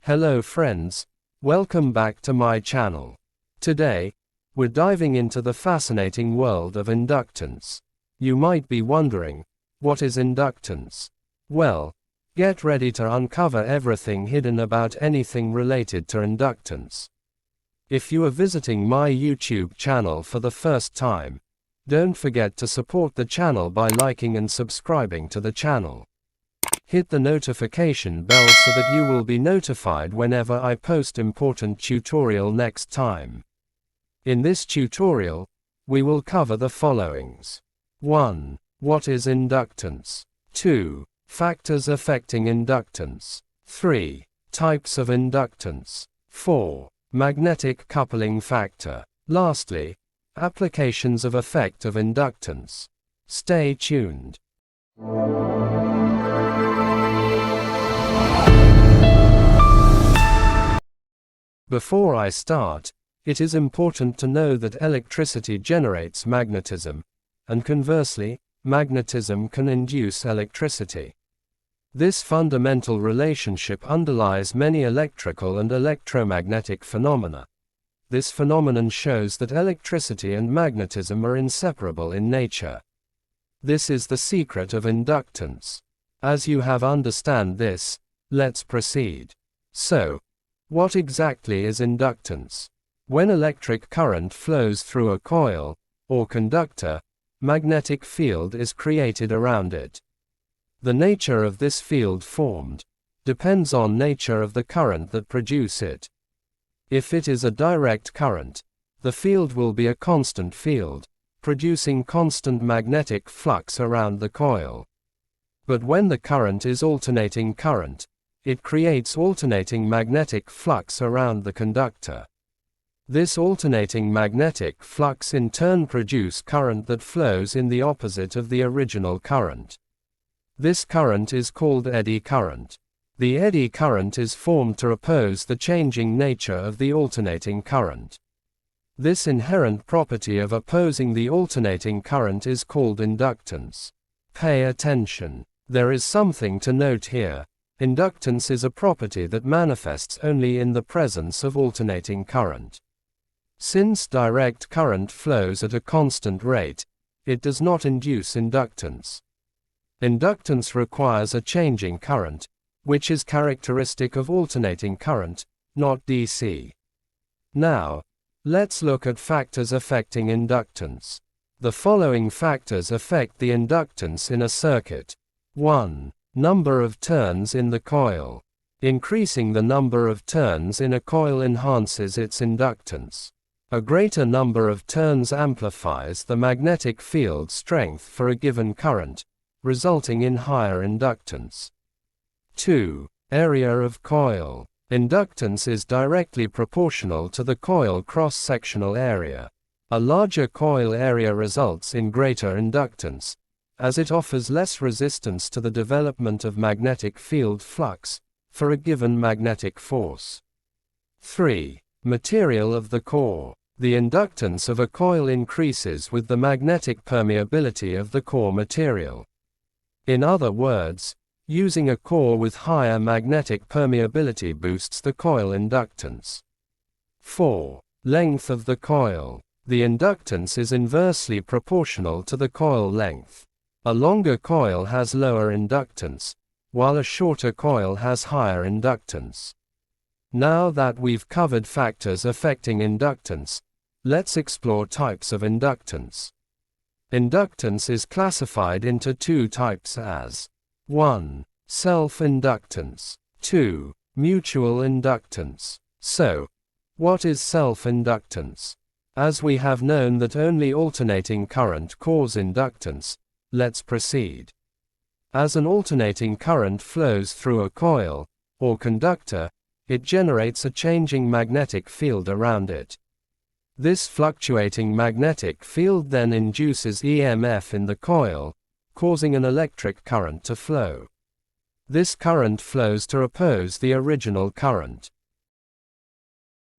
Hello friends, welcome back to my channel. Today, we're diving into the fascinating world of inductance. You might be wondering, what is inductance? Well, get ready to uncover everything hidden about anything related to inductance. If you are visiting my YouTube channel for the first time, don't forget to support the channel by liking and subscribing to the channel. Hit the notification bell so that you will be notified whenever I post important tutorial next time. In this tutorial, we will cover the followings. 1. What is inductance? 2. Factors affecting inductance. 3. Types of inductance. 4. Magnetic coupling factor. Lastly, applications of effect of inductance. Stay tuned. Before I start, it is important to know that electricity generates magnetism, and conversely, magnetism can induce electricity. This fundamental relationship underlies many electrical and electromagnetic phenomena. This phenomenon shows that electricity and magnetism are inseparable in nature. This is the secret of inductance. As you have understand this, let's proceed. So, what exactly is inductance? When electric current flows through a coil, or conductor, magnetic field is created around it. The nature of this field formed depends on nature of the current that produce it. If it is a direct current, the field will be a constant field, producing constant magnetic flux around the coil. But when the current is alternating current, it creates alternating magnetic flux around the conductor. This alternating magnetic flux in turn produces current that flows in the opposite of the original current. This current is called eddy current. The eddy current is formed to oppose the changing nature of the alternating current. This inherent property of opposing the alternating current is called inductance. Pay attention. There is something to note here. Inductance is a property that manifests only in the presence of alternating current. Since direct current flows at a constant rate, it does not induce inductance. Inductance requires a changing current, which is characteristic of alternating current, not DC. Now, let's look at factors affecting inductance. The following factors affect the inductance in a circuit. 1. Number of turns in the coil. Increasing the number of turns in a coil enhances its inductance. A greater number of turns amplifies the magnetic field strength for a given current, resulting in higher inductance. 2. Area of coil. Inductance is directly proportional to the coil cross-sectional area. A larger coil area results in greater inductance, as it offers less resistance to the development of magnetic field flux for a given magnetic force. 3. Material of the core. The inductance of a coil increases with the magnetic permeability of the core material. In other words, using a core with higher magnetic permeability boosts the coil inductance. 4. Length of the coil. The inductance is inversely proportional to the coil length. A longer coil has lower inductance, while a shorter coil has higher inductance. Now that we've covered factors affecting inductance, let's explore types of inductance. Inductance is classified into two types as 1. Self-inductance. 2. Mutual inductance. So, what is self-inductance? As we have known that only alternating current causes inductance, let's proceed. As an alternating current flows through a coil, or conductor, it generates a changing magnetic field around it. This fluctuating magnetic field then induces EMF in the coil, causing an electric current to flow. This current flows to oppose the original current.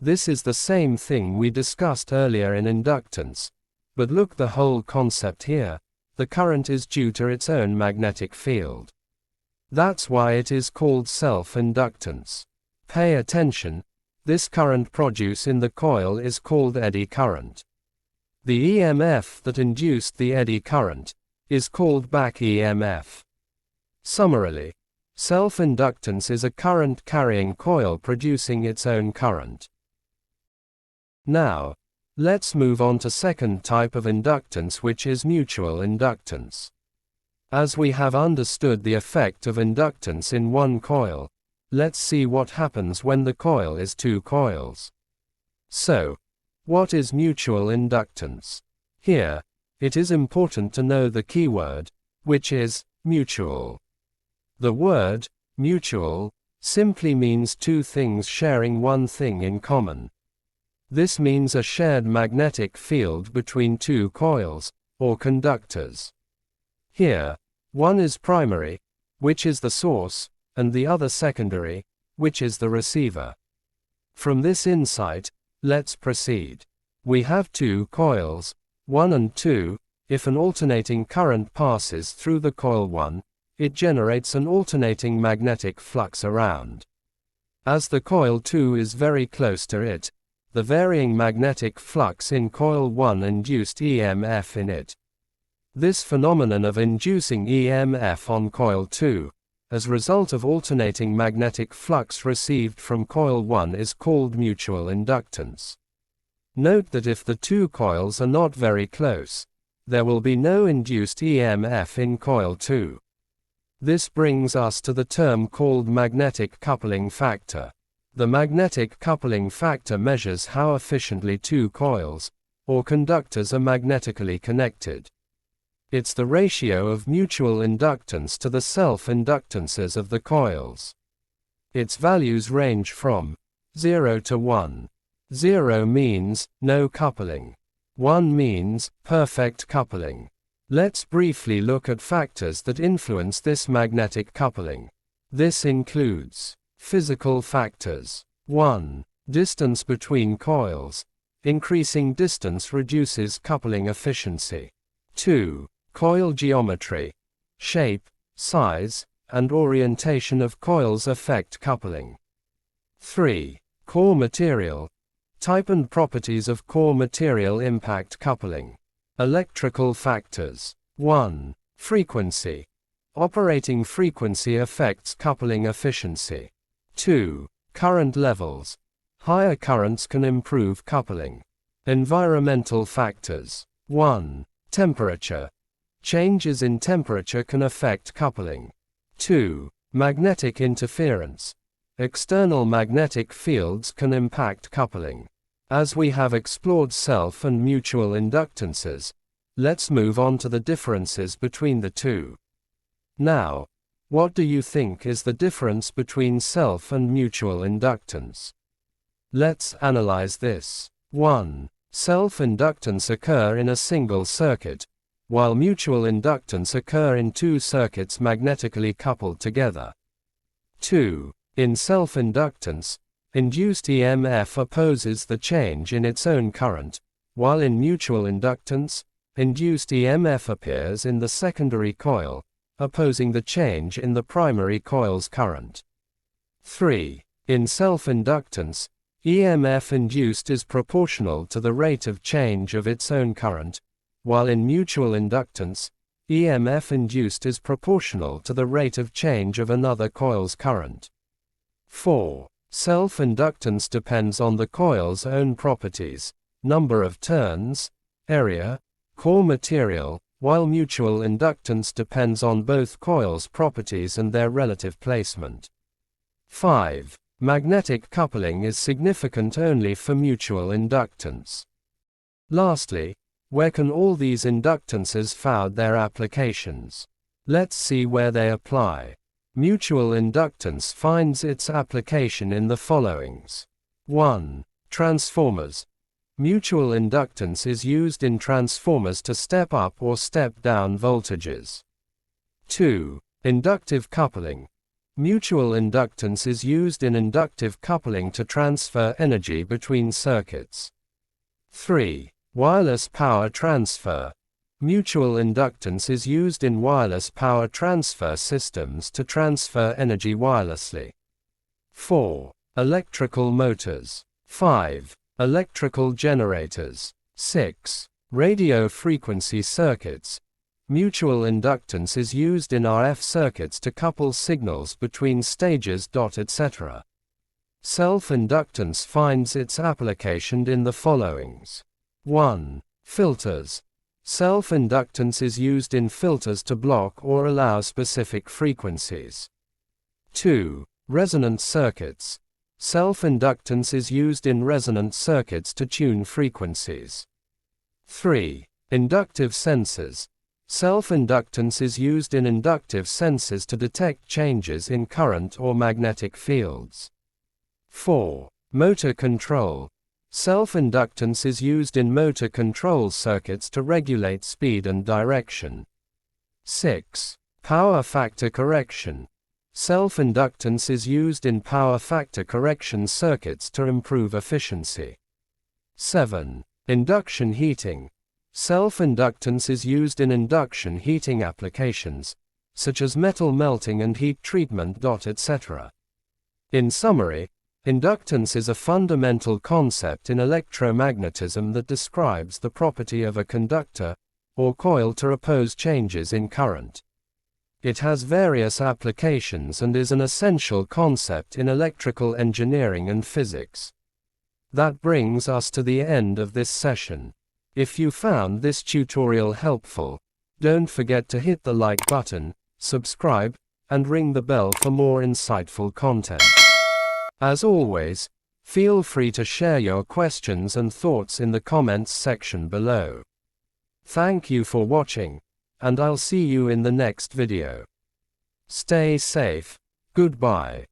This is the same thing we discussed earlier in inductance, but look the whole concept here. The current is due to its own magnetic field. That's why it is called self-inductance. Pay attention, this current produced in the coil is called eddy current. The EMF that induced the eddy current is called back EMF. Summarily, self-inductance is a current-carrying coil producing its own current. Now, let's move on to second type of inductance, which is mutual inductance. As we have understood the effect of inductance in one coil, let's see what happens when the coil is two coils. So, what is mutual inductance? Here, it is important to know the keyword, which is mutual. The word mutual simply means two things sharing one thing in common. This means a shared magnetic field between two coils, or conductors. Here, one is primary, which is the source, and the other secondary, which is the receiver. From this insight, let's proceed. We have two coils, 1 and 2. If an alternating current passes through the coil 1, it generates an alternating magnetic flux around. As the coil 2 is very close to it, the varying magnetic flux in coil 1 induced EMF in it. This phenomenon of inducing EMF on coil 2, as a result of alternating magnetic flux received from coil 1, is called mutual inductance. Note that if the two coils are not very close, there will be no induced EMF in coil 2. This brings us to the term called magnetic coupling factor. The magnetic coupling factor measures how efficiently two coils, or conductors, are magnetically connected. It's the ratio of mutual inductance to the self-inductances of the coils. Its values range from 0 to 1. 0 means no coupling. 1 means perfect coupling. Let's briefly look at factors that influence this magnetic coupling. This includes physical factors. 1. Distance between coils. Increasing distance reduces coupling efficiency. 2. Coil geometry. Shape, size, and orientation of coils affect coupling. 3. Core material. Type and properties of core material impact coupling. Electrical factors. 1. Frequency. Operating frequency affects coupling efficiency. 2. Current levels. Higher currents can improve coupling. Environmental factors. 1. Temperature. Changes in temperature can affect coupling. 2. Magnetic interference. External magnetic fields can impact coupling. As we have explored self and mutual inductances, let's move on to the differences between the two. Now, what do you think is the difference between self and mutual inductance? Let's analyze this. 1. Self-inductance occur in a single circuit, while mutual inductance occur in two circuits magnetically coupled together. 2. In self-inductance, induced EMF opposes the change in its own current, while in mutual inductance, induced EMF appears in the secondary coil, opposing the change in the primary coil's current. 3. In self-inductance, EMF induced is proportional to the rate of change of its own current, while in mutual inductance, EMF induced is proportional to the rate of change of another coil's current. 4. Self-inductance depends on the coil's own properties, number of turns, area, core material, while mutual inductance depends on both coils' properties and their relative placement. 5. Magnetic coupling is significant only for mutual inductance. Lastly, where can all these inductances find their applications? Let's see where they apply. Mutual inductance finds its application in the followings. 1. Transformers. Mutual inductance is used in transformers to step up or step down voltages. 2. Inductive coupling. Mutual inductance is used in inductive coupling to transfer energy between circuits. 3. Wireless power transfer. Mutual inductance is used in wireless power transfer systems to transfer energy wirelessly. 4. Electrical motors. 5. Electrical generators. 6. Radio frequency circuits. Mutual inductance is used in RF circuits to couple signals between stages. Etc. Self-inductance finds its application in the followings. 1. Filters. Self-inductance is used in filters to block or allow specific frequencies. 2. Resonance circuits. Self-inductance is used in resonance circuits to tune frequencies. 3. Inductive sensors. Self-inductance is used in inductive sensors to detect changes in current or magnetic fields. 4. Motor control. Self-inductance is used in motor control circuits to regulate speed and direction. 6. Power factor correction. Self-inductance is used in power factor correction circuits to improve efficiency. 7. Induction heating. Self-inductance is used in induction heating applications, such as metal melting and heat treatment. Etc. In summary, inductance is a fundamental concept in electromagnetism that describes the property of a conductor, or coil, to oppose changes in current. It has various applications and is an essential concept in electrical engineering and physics. That brings us to the end of this session. If you found this tutorial helpful, don't forget to hit the like button, subscribe, and ring the bell for more insightful content. As always, feel free to share your questions and thoughts in the comments section below. Thank you for watching, and I'll see you in the next video. Stay safe. Goodbye.